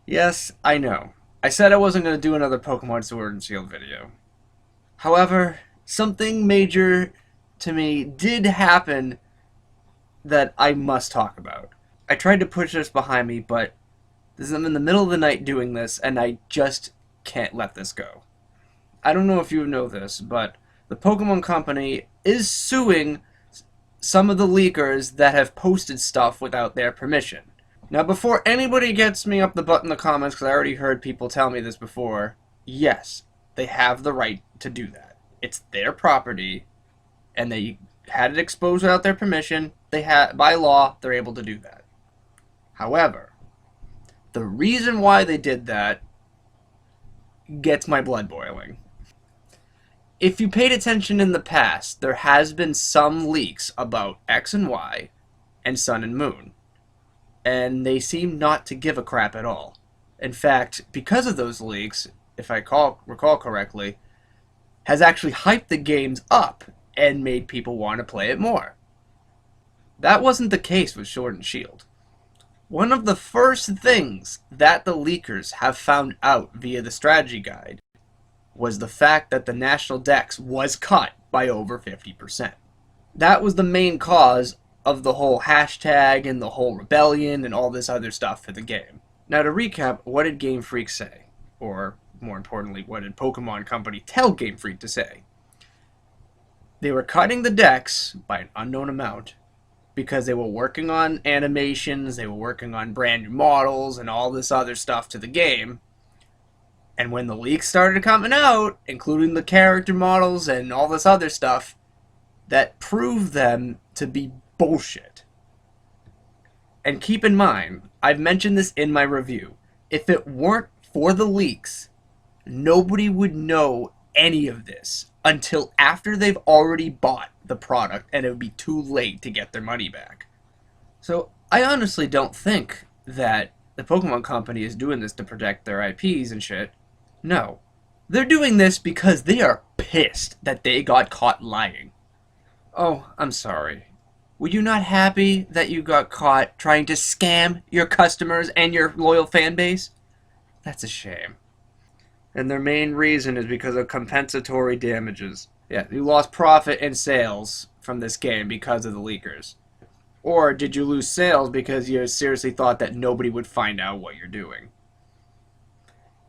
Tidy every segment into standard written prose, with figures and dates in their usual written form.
Yes, I know. I said I wasn't going to do another Pokemon Sword and Shield video. However, something major to me did happen that I must talk about. I tried to push this behind me, but I'm in the middle of the night doing this, and I just can't let this go. I don't know if you know this, but the Pokemon Company is suing some of the leakers that have posted stuff without their permission. Now, before anybody gets me up the butt in the comments, because I already heard people tell me this before, yes, they have the right to do that. It's their property, and they had it exposed without their permission. By law, they're able to do that. However, the reason why they did that gets my blood boiling. If you paid attention in the past, there has been some leaks about X and Y and Sun and Moon, and they seem not to give a crap at all. In fact, because of those leaks, if I recall correctly, has actually hyped the games up and made people want to play it more. That wasn't the case with Sword and Shield. One of the first things that the leakers have found out via the strategy guide was the fact that the national dex was cut by over 50%. That was the main cause of the whole hashtag and the whole rebellion and all this other stuff for the game. Now to recap, what did Game Freak say? Or, more importantly, what did Pokemon Company tell Game Freak to say? They were cutting the dex by an unknown amount because they were working on animations, they were working on brand new models and all this other stuff to the game. And when the leaks started coming out, including the character models and all this other stuff, that proved them to be bullshit. And keep in mind, I've mentioned this in my review, if it weren't for the leaks, nobody would know any of this until after they've already bought the product and it would be too late to get their money back. So I honestly don't think that the Pokemon Company is doing this to protect their IPs and shit. No. They're doing this because they are pissed that they got caught lying. Oh, I'm sorry. Were you not happy that you got caught trying to scam your customers and your loyal fan base? That's a shame. And their main reason is because of compensatory damages. Yeah, you lost profit and sales from this game because of the leakers. Or did you lose sales because you seriously thought that nobody would find out what you're doing?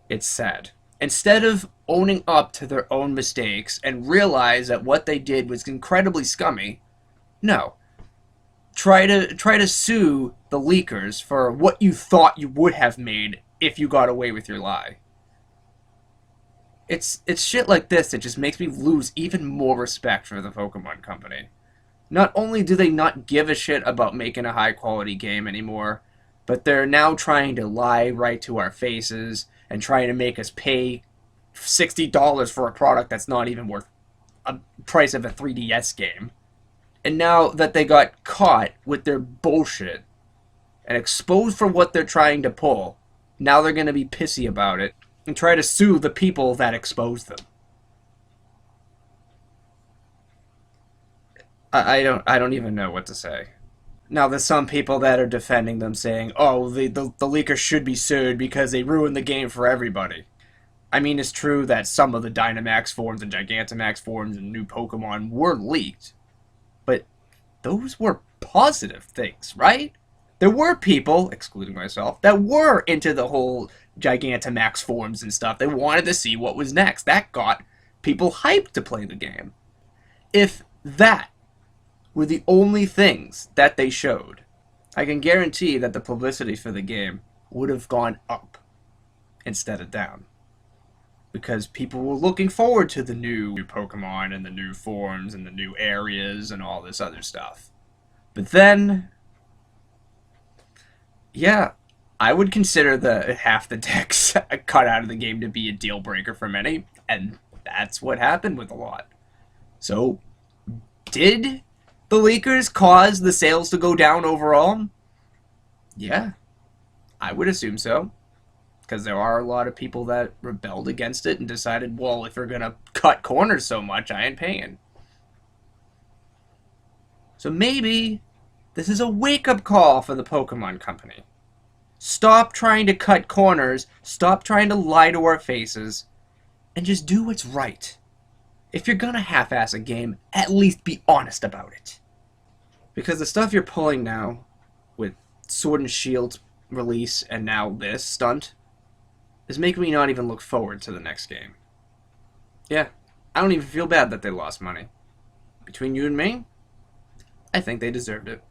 It's sad. Instead of owning up to their own mistakes and realize that what they did was incredibly scummy, no. Try to sue the leakers for what you thought you would have made if you got away with your lie. It's shit like this that just makes me lose even more respect for the Pokemon Company. Not only do they not give a shit about making a high quality game anymore, but they're now trying to lie right to our faces and trying to make us pay $60 for a product that's not even worth a price of a 3DS game. And now that they got caught with their bullshit and exposed for what they're trying to pull, now they're going to be pissy about it and try to sue the people that exposed them. I don't even know what to say. Now, there's some people that are defending them, saying, oh, the leakers should be sued because they ruined the game for everybody. I mean, it's true that some of the Dynamax forms and Gigantamax forms and new Pokemon were leaked, but those were positive things, right? There were people, excluding myself, that were into the whole Gigantamax forms and stuff. They wanted to see what was next. That got people hyped to play the game. If that were the only things that they showed, I can guarantee that the publicity for the game would have gone up instead of down. Because people were looking forward to the new Pokemon and the new forms and the new areas and all this other stuff. But then, yeah, I would consider the half the decks cut out of the game to be a deal breaker for many, and that's what happened with a lot. So, did the leakers cause the sales to go down overall? Yeah, I would assume so. Because there are a lot of people that rebelled against it and decided, well, if we're going to cut corners so much, I ain't paying. So maybe this is a wake-up call for the Pokemon Company. Stop trying to cut corners, stop trying to lie to our faces, and just do what's right. If you're gonna half-ass a game, at least be honest about it. Because the stuff you're pulling now, with Sword and Shield release and now this stunt, is making me not even look forward to the next game. Yeah, I don't even feel bad that they lost money. Between you and me, I think they deserved it.